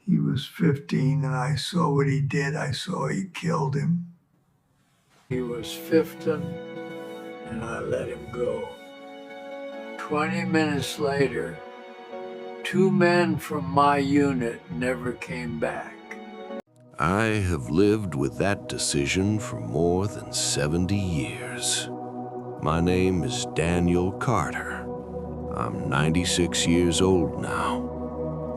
He was 15 and I saw what he did. I saw he killed him. He was 15 and I let him go. 20 minutes later, 2 men from my unit never came back. I have lived with that decision for more than 70 years. My name is Daniel Carter. I'm 96 years old now.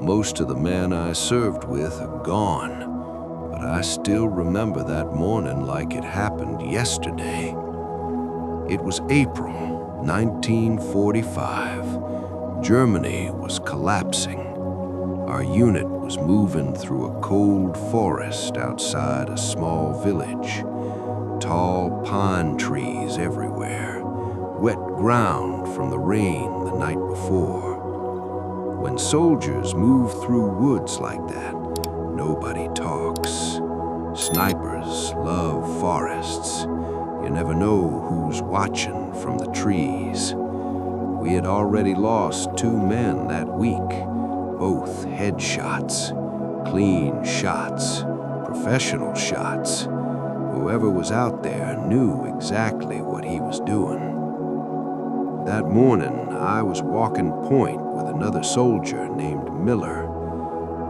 Most of the men I served with are gone, but I still remember that morning like it happened yesterday. It was April 1945. Germany was collapsing. Our unit was moving through a cold forest outside a small village. Tall pine trees everywhere, wet ground from the rain the night before. When soldiers move through woods like that, nobody talks. Snipers love forests. You never know who's watching from the trees. We had already lost 2 men that week, both headshots, clean shots, professional shots. Whoever was out there knew exactly what he was doing. That morning, I was walking point with another soldier named Miller.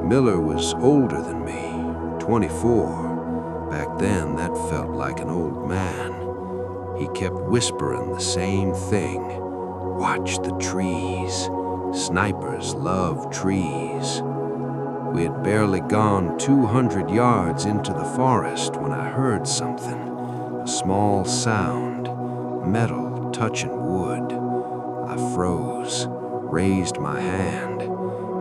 Miller was older than me, 24. Back then, that felt like an old man. He kept whispering the same thing. Watch the trees. Snipers love trees. We had barely gone 200 yards into the forest when I heard something. A small sound, metal touching wood. I froze, raised my hand.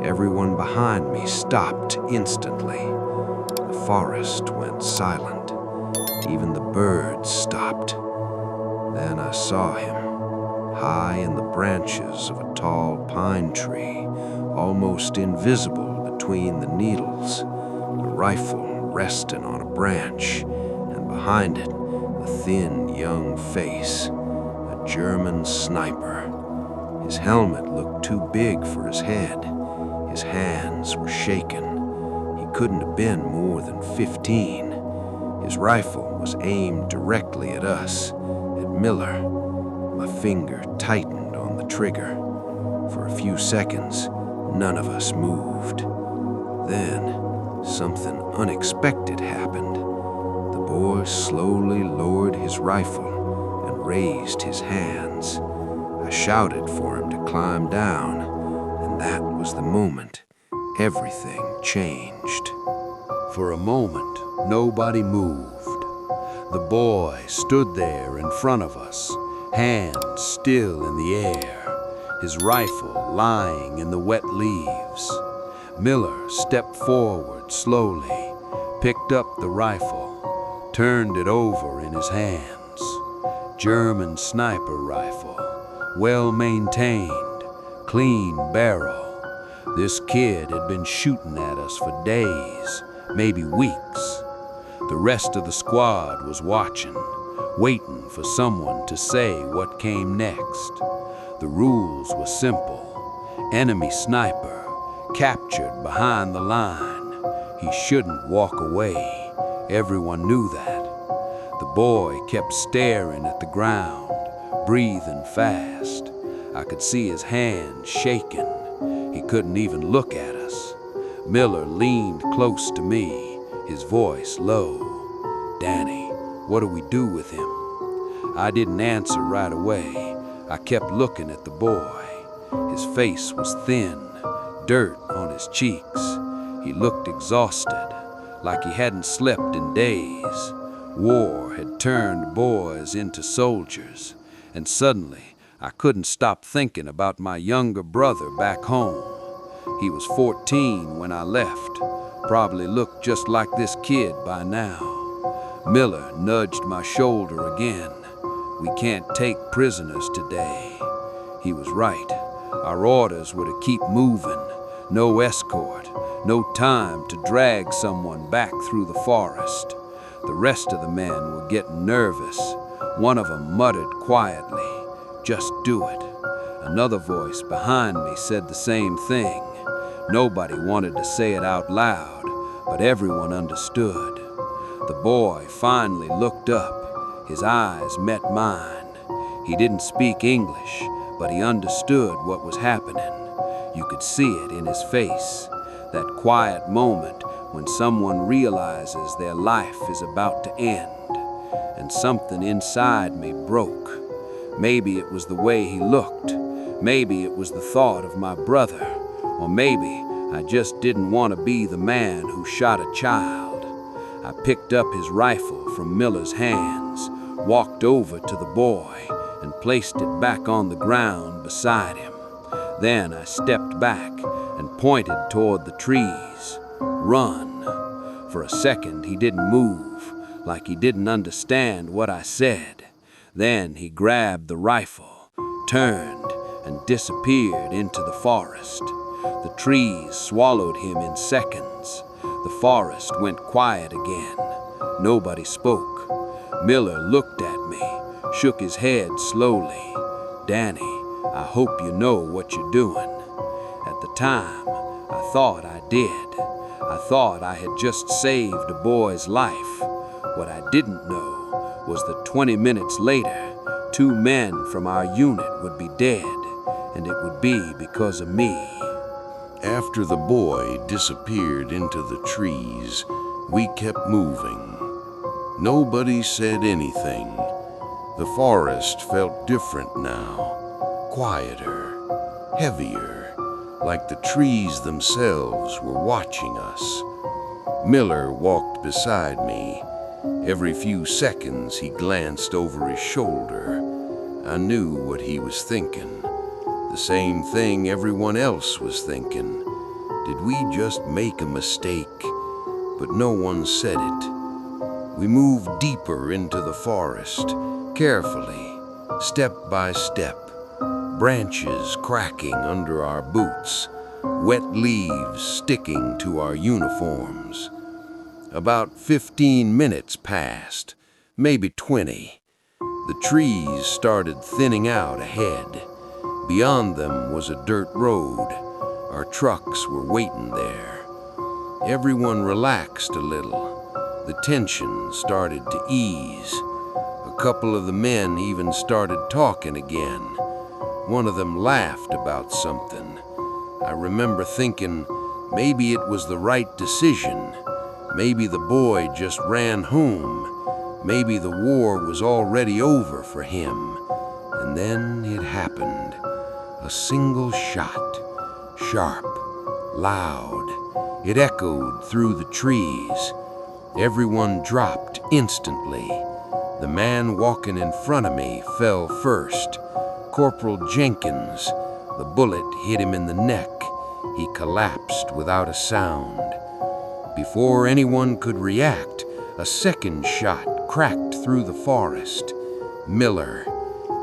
Everyone behind me stopped instantly. The forest went silent. Even the birds stopped. Then I saw him, high in the branches of a tall pine tree, almost invisible between the needles, the rifle resting on a branch, and behind it, a thin young face, a German sniper. His helmet looked too big for his head. His hands were shaking. He couldn't have been more than 15. His rifle was aimed directly at us, at Miller. My finger tightened on the trigger. For a few seconds, none of us moved. Then, something unexpected happened. The boy slowly lowered his rifle and raised his hands. I shouted for him to climb down, and that was the moment everything changed. For a moment, nobody moved. The boy stood there in front of us, hands still in the air, his rifle lying in the wet leaves. Miller stepped forward slowly, picked up the rifle, turned it over in his hands. German sniper rifle, well maintained, clean barrel. This kid had been shooting at us for days, maybe weeks. The rest of the squad was watching, waiting for someone to say what came next. The rules were simple. Enemy sniper, captured behind the line. He shouldn't walk away. Everyone knew that. The boy kept staring at the ground, breathing fast. I could see his hands shaking. He couldn't even look at us. Miller leaned close to me, his voice low. "Danny, what do we do with him?" I didn't answer right away. I kept looking at the boy. His face was thin, dirt on his cheeks. He looked exhausted, like he hadn't slept in days. War had turned boys into soldiers, and suddenly I couldn't stop thinking about my younger brother back home. He was 14 when I left, probably looked just like this kid by now. Miller nudged my shoulder again. "We can't take prisoners today." He was right. Our orders were to keep moving. No escort, no time to drag someone back through the forest. The rest of the men were getting nervous. One of them muttered quietly, "Just do it." Another voice behind me said the same thing. Nobody wanted to say it out loud, but everyone understood. The boy finally looked up. His eyes met mine. He didn't speak English, but he understood what was happening. You could see it in his face, that quiet moment when someone realizes their life is about to end. And something inside me broke. Maybe it was the way he looked. Maybe it was the thought of my brother. Or maybe I just didn't want to be the man who shot a child. I picked up his rifle from Miller's hands, walked over to the boy, and placed it back on the ground beside him. Then I stepped back and pointed toward the trees. Run. For a second he didn't move, like he didn't understand what I said. Then he grabbed the rifle, turned, and disappeared into the forest. The trees swallowed him in seconds. The forest went quiet again. Nobody spoke. Miller looked at me, shook his head slowly. "Danny, I hope you know what you're doing." At the time, I thought I did. I thought I had just saved a boy's life. What I didn't know was that 20 minutes later, 2 men from our unit would be dead, and it would be because of me. After the boy disappeared into the trees, we kept moving. Nobody said anything. The forest felt different now, quieter, heavier, like the trees themselves were watching us. Miller walked beside me. Every few seconds he glanced over his shoulder. I knew what he was thinking. The same thing everyone else was thinking. Did we just make a mistake? But no one said it. We moved deeper into the forest, carefully, step by step, branches cracking under our boots, wet leaves sticking to our uniforms. About 15 minutes passed, maybe 20. The trees started thinning out ahead. Beyond them was a dirt road. Our trucks were waiting there. Everyone relaxed a little. The tension started to ease. A couple of the men even started talking again. One of them laughed about something. I remember thinking maybe it was the right decision. Maybe the boy just ran home. Maybe the war was already over for him. And then it happened. A single shot, sharp, loud. It echoed through the trees. Everyone dropped instantly. The man walking in front of me fell first. Corporal Jenkins. The bullet hit him in the neck. He collapsed without a sound. Before anyone could react, a second shot cracked through the forest. Miller.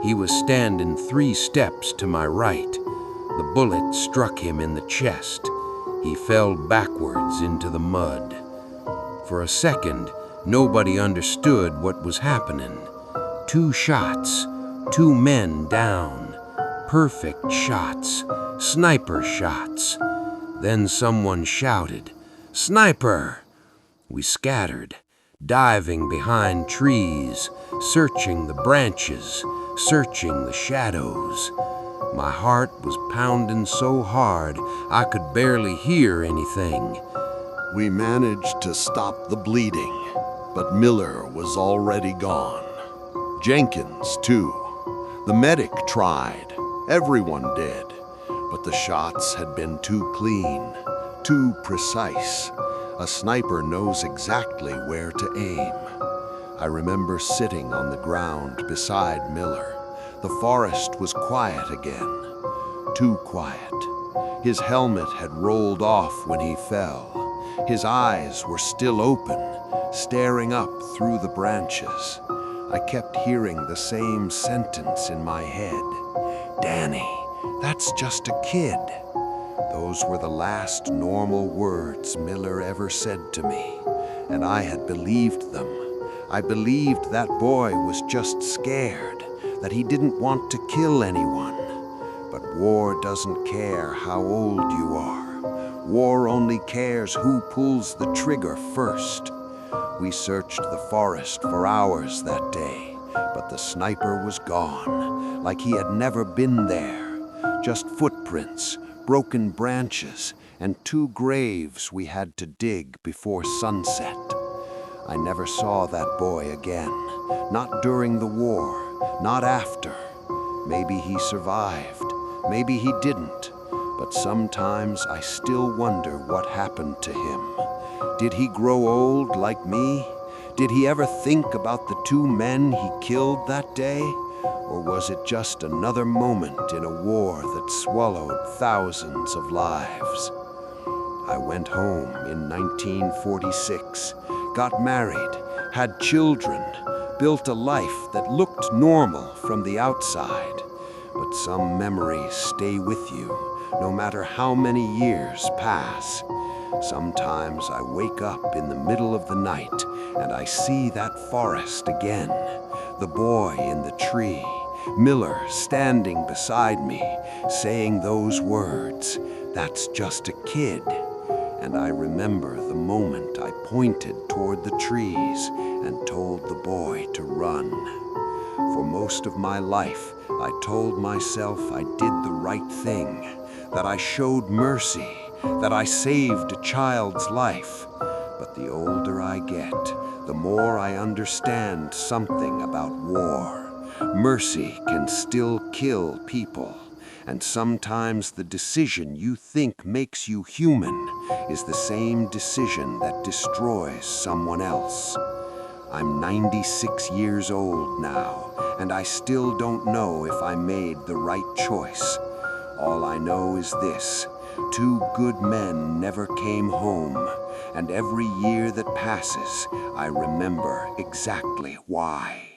He was standing 3 steps to my right. The bullet struck him in the chest. He fell backwards into the mud. For a second, nobody understood what was happening. 2 shots, 2 men down. Perfect shots, sniper shots. Then someone shouted, "Sniper!" We scattered, diving behind trees, searching the branches, searching the shadows. My heart was pounding so hard I could barely hear anything. We managed to stop the bleeding, but Miller was already gone. Jenkins, too. The medic tried. Everyone did. But the shots had been too clean, too precise. A sniper knows exactly where to aim. I remember sitting on the ground beside Miller. The forest was quiet again. Too quiet. His helmet had rolled off when he fell. His eyes were still open, staring up through the branches. I kept hearing the same sentence in my head. "Danny, that's just a kid." Those were the last normal words Miller ever said to me, and I had believed them. I believed that boy was just scared, that he didn't want to kill anyone. But war doesn't care how old you are. War only cares who pulls the trigger first. We searched the forest for hours that day, but the sniper was gone, like he had never been there. Just footprints, broken branches, and 2 graves we had to dig before sunset. I never saw that boy again, not during the war, not after. Maybe he survived, maybe he didn't, but sometimes I still wonder what happened to him. Did he grow old like me? Did he ever think about the 2 men he killed that day? Or was it just another moment in a war that swallowed thousands of lives? I went home in 1946, got married, had children, built a life that looked normal from the outside. But some memories stay with you, no matter how many years pass. Sometimes I wake up in the middle of the night and I see that forest again. The boy in the tree, Miller standing beside me, saying those words, "That's just a kid." And I remember the moment I pointed toward the trees and told the boy to run. For most of my life, I told myself I did the right thing, that I showed mercy, that I saved a child's life. But the older I get, the more I understand something about war. Mercy can still kill people, and sometimes the decision you think makes you human is the same decision that destroys someone else. I'm 96 years old now, and I still don't know if I made the right choice. All I know is this: 2 good men never came home, and every year that passes, I remember exactly why.